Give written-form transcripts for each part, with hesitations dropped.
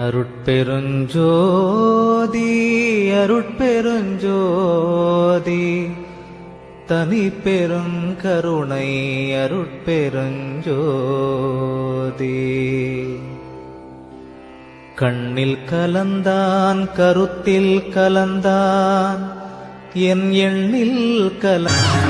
அருட்பெருஞ்சோதி அருட்பெருஞ்சோதி தனி பெருங்கருணை அருட்பெருஞ்சோதி கண்ணில் கலந்தான் கருத்தில் கலந்தான் என் எண்ணில் கலந்தான்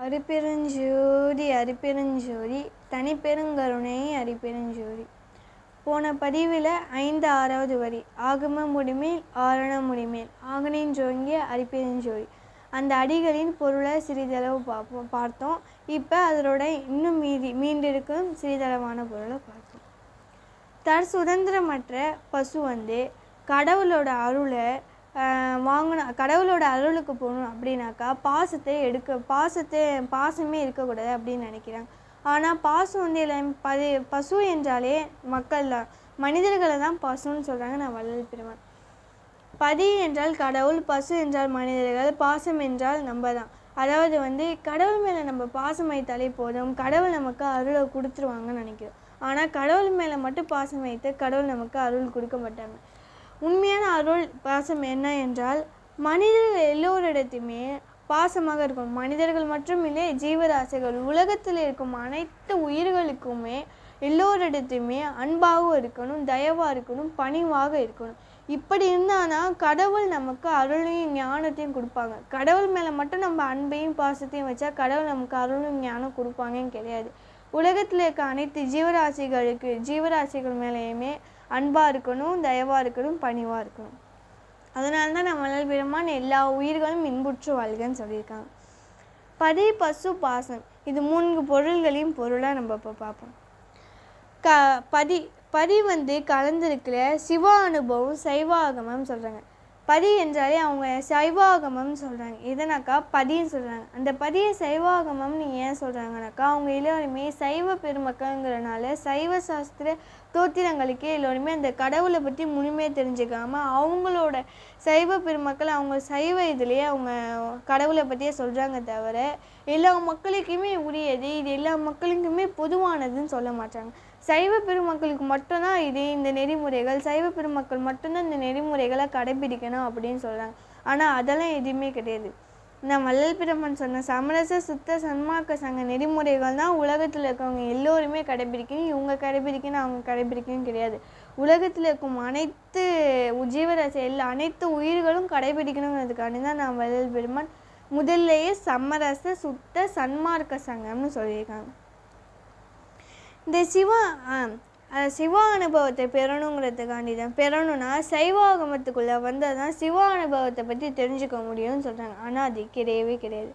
அரிப்பெருஞ்சோதி அரிப்பெருஞ்சோதி தனிப்பெருங்கருணை அரிப்பெருஞ்சோதி. போன பதிவில் 5-6வது வரி ஆகம முடிமேல் ஆரண முடிமேல் ஆகனின் ஜோங்கிய அரிப்பெருஞ்சோதி அந்த அடிகளின் பொருளை சிறிதளவு பார்த்தோம். இப்போ அதோட இன்னும் மீண்டிருக்கும் சிறிதளவான பொருளை பார்த்தோம். சுதந்திரமற்ற பசு கடவுளோட அருளை கடவுளோட அருளுக்கு போகணும் அப்படின்னாக்கா பாசமே இருக்கக்கூடாது அப்படின்னு நினைக்கிறாங்க. ஆனால் பாசம் பசு என்றாலே மக்கள் தான், மனிதர்களை தான் பசுன்னு சொல்கிறாங்க. நான் வள்ளல் பெருமான். பதி என்றால் கடவுள், பசு என்றால் மனிதர்கள், பாசம் என்றால் நம்ம தான். அதாவது கடவுள் மேலே நம்ம பாசம் வைத்தாலே போதும், கடவுள் நமக்கு அருளை கொடுத்துருவாங்கன்னு நினைக்கிறோம். ஆனால் கடவுள் மேலே மட்டும் பாசம் வைத்து கடவுள் நமக்கு அருள் கொடுக்க மாட்டாங்க. உண்மையான அருள் பாசம் என்ன என்றால் மனிதர்கள் எல்லோரிடத்தையுமே பாசமாக இருக்கும். மனிதர்கள் மட்டும் இல்லை, ஜீவராசிகள், உலகத்தில் இருக்கும் அனைத்து உயிர்களுக்குமே எல்லோரிடத்தையுமே அன்பாகவும் இருக்கணும், தயவாக இருக்கணும், பணிவாக இருக்கணும். இப்படி இருந்தானா கடவுள் நமக்கு அருளையும் ஞானத்தையும் கொடுப்பாங்க. கடவுள் மேலே மட்டும் நம்ம அன்பையும் பாசத்தையும் வச்சா கடவுள் நமக்கு அருளும் ஞானம் கொடுப்பாங்கன்னு கிடையாது. உலகத்தில் இருக்க அனைத்து ஜீவராசிகள் மேலேயுமே அன்பாக இருக்கணும், தயவாக இருக்கணும், பணிவாக இருக்கணும். அதனால தான் நம்ம வள்ளல் பெருமான் எல்லா உயிர்களும் இன்புற்று வாழ்கன்னு சொல்லியிருக்காங்க. பதி, பசு, பாசம் இது 3 பொருள்களையும் பொருளாக நம்ம இப்போ பார்ப்போம். பதி கலந்திருக்கிற சிவ அனுபவம் சைவாகமம் சொல்கிறாங்க. பதி என்றாலே அவங்க சைவாகமம் சொல்கிறாங்க. எதனாக்கா பதின்னு சொல்கிறாங்க. அந்த பதியை சைவாகமம்னு ஏன் சொல்கிறாங்கனாக்கா அவங்க எல்லோருமே சைவ பெருமக்கள்ங்கிறனால சைவ சாஸ்திர தோத்திரங்களுக்கே எல்லோருமே அந்த கடவுளை பற்றி முழுமையாக தெரிஞ்சுக்காமல் அவங்களோட சைவ பெருமக்கள் அவங்க சைவ இதுலேயே அவங்க கடவுளை பற்றியே சொல்கிறாங்க தவிர எல்லா மக்களுக்குமே உரியது, இது எல்லா மக்களுக்குமே பொதுவானதுன்னு சொல்ல மாட்டாங்க. சைவ பெருமக்களுக்கு மட்டும்தான் இந்த நெறிமுறைகள், சைவ பெருமக்கள் மட்டும்தான் இந்த நெறிமுறைகளை கடைபிடிக்கணும் அப்படின்னு சொல்கிறாங்க. ஆனால் அதெல்லாம் எதுவுமே கிடையாது. நான் வள்ளல் பெருமான் சொன்ன சமரச சுத்த சன்மார்க்க சங்க நெறிமுறைகள் தான் உலகத்தில் இருக்கவங்க எல்லோருமே கடைபிடிக்கணும். இவங்க கடைபிடிக்கணும், அவங்க கடைபிடிக்கணும் கிடையாது. உலகத்தில் இருக்கும் அனைத்து ஜீவராசி அனைத்து உயிர்களும் கடைபிடிக்கணுங்கிறதுக்காண்டி தான் நான் வள்ளல் பெருமான் முதல்லையே சமரச சுத்த சன்மார்க்க சங்கம்னு சொல்லியிருக்காங்க. இந்த சிவ அனுபவத்தை பெறணுங்கிறதுக்காண்டி தான் பெறணும்னா சைவாகமத்துக்குள்ளே வந்தால் தான் சிவ அனுபவத்தை பற்றி தெரிஞ்சுக்க முடியும்னு சொல்கிறாங்க. ஆனால் அது கிடையவே கிடையாது.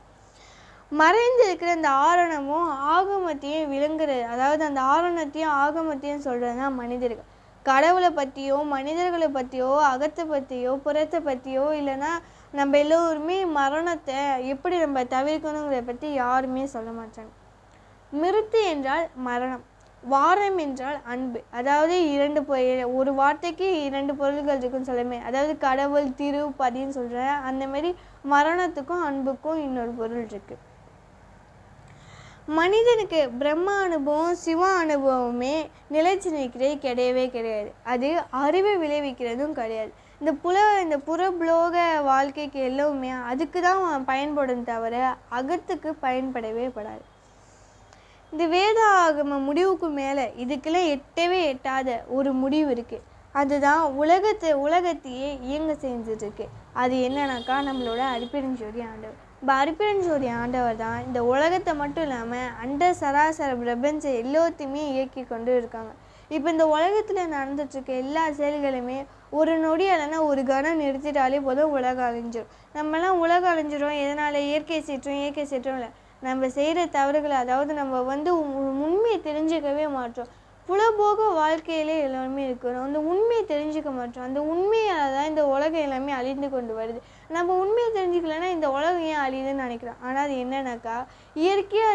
மறைந்து இருக்கிற அந்த ஆரணமும் ஆகமத்தையும் விளங்குறது, அதாவது அந்த ஆரணத்தையும் ஆகமத்தையும் சொல்கிறது தான் மனிதர்கள். கடவுளை பற்றியோ மனிதர்களை பற்றியோ அகத்தை பற்றியோ புறத்தை பற்றியோ இல்லைன்னா நம்ம எல்லோருமே மரணத்தை எப்படி நம்ம தவிர்க்கணுங்கிறத பற்றி யாருமே சொல்ல மாட்டாங்க. மிருத்து என்றால் மரணம், வாரம் என்றால் அன்பு. அதாவது ஒரு வார்த்தைக்கு 2 பொருள்கள் இருக்குன்னு சொல்லமே. அதாவது கடவுள், திரு, பதின்னு சொல்கிறேன். அந்த மாதிரி மரணத்துக்கும் அன்புக்கும் இன்னொரு பொருள் இருக்குது. மனிதனுக்கு பிரம்ம அனுபவம் சிவ அனுபவமே நிலைச்சு நிற்கிறது கிடையவே கிடையாது. அது அறிவை விளைவிக்கிறதும் கிடையாது. இந்த புறபுலோக வாழ்க்கைக்கு எல்லாமே அதுக்கு தான் பயன்படும் தவிர அகத்துக்கு பயன்படவே படாது. இந்த வேத ஆகம முடிவுக்கு மேலே இதுக்கெல்லாம் எட்டவே எட்டாத ஒரு முடிவு இருக்குது. அதுதான் உலகத்தையே இயங்க செஞ்சுருக்கு. அது என்னன்னாக்கா நம்மளோட அரிப்பெருஞ்சோதி ஆண்டவர். இப்போ அரிப்பெருஞ்சோதி ஆண்டவர் தான் இந்த உலகத்தை மட்டும் இல்லாமல் அண்ட சராசர பிரபஞ்சம் எல்லாத்தையுமே இயக்கி கொண்டு இருக்காங்க. இப்போ இந்த உலகத்தில் நடந்துட்டுருக்க எல்லா செயல்களுமே ஒரு நொடி இல்லைன்னா ஒரு கணம் நிறுத்திட்டாலே போதும் உலகம் அழிஞ்சிடும். நம்மலாம் உலகம் அழிஞ்சிடும் எதனால்? இயற்கை சீற்றம் இல்லை, நம்ம செய்கிற தவறுகளை. அதாவது நம்ம உண்மையை தெரிஞ்சுக்கவே மாட்டோம். புலபோக வாழ்க்கையிலே எல்லாருமே இருக்கிறோம், அந்த உண்மையை தெரிஞ்சுக்க மாட்டோம். அந்த உண்மையால் தான் இந்த உலகம் எல்லாமே அழிந்து கொண்டு வருது. நம்ம உண்மையை தெரிஞ்சுக்கலன்னா இந்த உலகம் ஏன் அழியுதுன்னு நினைக்கிறோம். ஆனால் அது என்னன்னாக்கா இயற்கையாக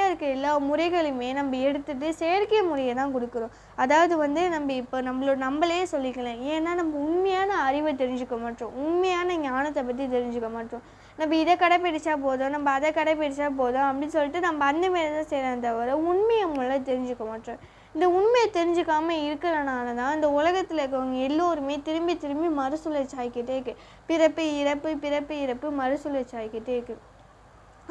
இருக்க எல்லா முறைகளுமே நம்ம எடுத்துகிட்டு செயற்கை முறையை தான் கொடுக்குறோம். அதாவது நம்ம இப்போ நம்மளே சொல்லிக்கலாம். ஏன்னா நம்ம உண்மையான அறிவை தெரிஞ்சுக்க மாட்டோம், உண்மையான ஞானத்தை பற்றி தெரிஞ்சுக்க மாட்டோம். நம்ம இதை கடைப்பிடிச்சா போதும், நம்ம அதை கடைப்பிடிச்சா போதும் அப்படின்னு சொல்லிட்டு நம்ம அந்த மாரி தான் செய்கிறோம் தவிர உண்மையை முதல்ல தெரிஞ்சுக்க மாட்டோம். இந்த உண்மையை தெரிஞ்சுக்காமல் இருக்கிறனால தான் இந்த உலகத்தில் இருக்கவங்க எல்லோருமே திரும்பி திரும்பி மறுசுழற்சி ஆகிக்கிட்டே இருக்கு. பிறப்பு இறப்பு பிறப்பு இறப்பு மறுசுழற்சி ஆகிக்கிட்டே இருக்கு.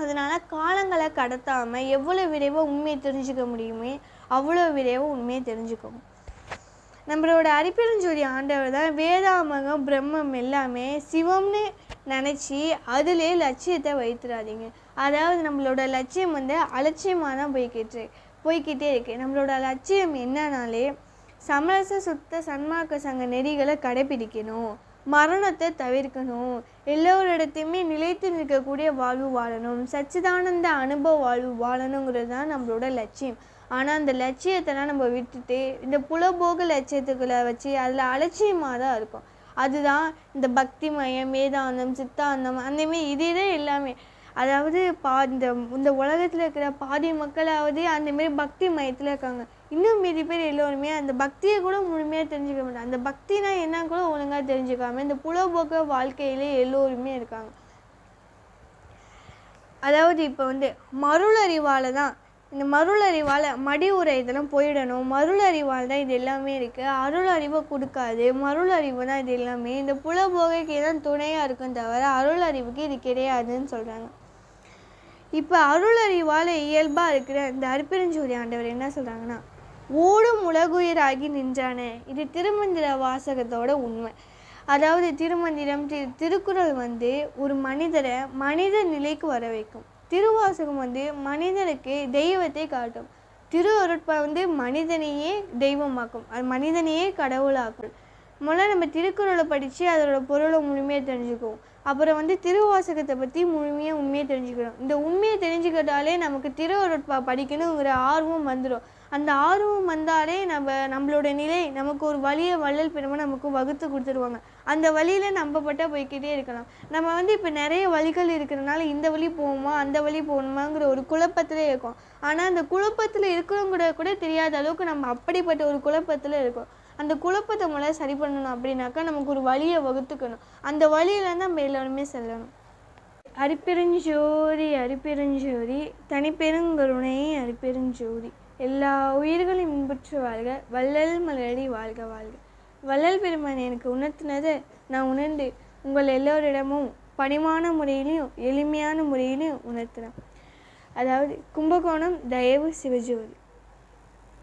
அதனால காலங்களை கடத்தாமல் எவ்வளோ விரைவாக உண்மையை தெரிஞ்சுக்க முடியுமே அவ்வளோ விரைவாக உண்மையை தெரிஞ்சுக்கணும். நம்மளோட அரிப்பெருஞ்சோதி ஆண்டவர் தான் வேதாமகம் பிரம்மம் எல்லாமே சிவம்னு நினச்சி அதிலே லட்சியத்தை வைத்துடாதீங்க. அதாவது நம்மளோட லட்சியம் அலட்சியமாக தான் போய்கிட்டே இருக்கு. நம்மளோட லட்சியம் என்னன்னாலே சமரச சுத்த சன்மார்க்க சங்க நெறிகளை கடைபிடிக்கணும், மரணத்தை தவிர்க்கணும், எல்லோரிடத்தையுமே நிலைத்து நிற்கக்கூடிய வாழ்வு வாழணும், சச்சிதானந்த அனுபவ வாழ்வு வாழணுங்கிறது தான் நம்மளோட லட்சியம். ஆனால் அந்த லட்சியத்தெல்லாம் நம்ம விட்டுட்டு இந்த புலபோக லட்சியத்துக்களை வச்சு அதில் அலட்சியமாக தான் இருக்கும். அதுதான் இந்த பக்தி மயம், வேதாந்தம், சித்தாந்தம் அந்தமாரி இதே எல்லாமே. அதாவது இந்த உலகத்தில் இருக்கிற பாதி மக்களாவது அந்தமாரி பக்தி மயத்தில் இருக்காங்க. இன்னும் மீதி பேர் எல்லோருமே அந்த பக்தியை கூட முழுமையாக தெரிஞ்சுக்க மாட்டாங்க. அந்த பக்தினா என்ன கூட ஒழுங்காக தெரிஞ்சுக்காம இந்த புலபோக வாழ்க்கையிலே எல்லோருமே இருக்காங்க. அதாவது இப்போ மருளறிவால் தான் இந்த மருளறிவால் மடி உரை இதெல்லாம் போயிடணும். மருளறிவால் தான் இது எல்லாமே இருக்குது. அருள் அறிவை கொடுக்காது. மருளறிவு தான் இது எல்லாமே. இந்த புலபோகைக்கு தான் துணையாக இருக்கும் தவிர அருள் அறிவுக்கு இது கிடையாதுன்னு சொல்கிறாங்க. இப்போ அருளறிவால் இயல்பாக இருக்கிற இந்த அரிப்பெருஞ்சோதி ஆண்டவர் என்ன சொல்கிறாங்கன்னா, ஓடும் உலகுயிராகி நின்றானே, இது திருமந்திர வாசகத்தோட உண்மை. அதாவது திருமந்திரம் திருக்குறள் ஒரு மனிதரை மனித நிலைக்கு வர வைக்கும். திருவாசகம் மனிதனுக்கு தெய்வத்தை காட்டும். திரு அருட்பா மனிதனையே தெய்வமாக்கும், அது மனிதனையே கடவுளாக்கும். முதல்ல நம்ம திருக்குறளை படித்து அதோட பொருளை முழுமையாக தெரிஞ்சுக்குவோம். அப்புறம் திருவாசகத்தை பற்றி முழுமையாக உண்மையை தெரிஞ்சுக்கணும். இந்த உண்மையை தெரிஞ்சுக்கிட்டாலே நமக்கு திரு அருட்பா படிக்கணுங்கிற ஆர்வம் வந்துடும். அந்த ஆர்வம் வந்தாலே நம்மளோட நிலை நமக்கு ஒரு வழியை வள்ளல் பெருமை நமக்கு வகுத்து கொடுத்துருவாங்க. அந்த வழியில் நம்பப்பட்ட போய்கிட்டே இருக்கலாம். நம்ம இப்போ நிறைய வழிகள் இருக்கிறதுனால இந்த வழி போகுமா அந்த வழி போகணுமாங்கிற ஒரு குழப்பத்திலே இருக்கும். ஆனால் அந்த குழப்பத்தில் இருக்கிறவங்க கூட தெரியாத அளவுக்கு நம்ம அப்படிப்பட்ட ஒரு குழப்பத்தில் இருக்கோம். அந்த குழப்பத்தை முதல்ல சரி பண்ணணும் அப்படின்னாக்கா நமக்கு ஒரு வழியை வகுத்துக்கணும். அந்த வழியிலேருந்து நம்ம எல்லோருமே செல்லணும். அரிப்பெருஞ்சோதி அரிப்பெருஞ்சோதி தனிப்பெருங்கருணை அரிப்பெருஞ்சோதி எல்லா உயிர்களும் இன்புற்று வாழ்க, வள்ளல் மலரடி வாழ்க வாழ்க. வள்ளல் பெருமான் எனக்கு உணர்த்தினதை நான் உணர்ந்து உங்கள் எல்லோரிடமும் பணிவான முறையிலையும் எளிமையான முறையிலையும் உணர்த்தினேன். அதாவது கும்பகோணம் தயவு சிவஜோதி.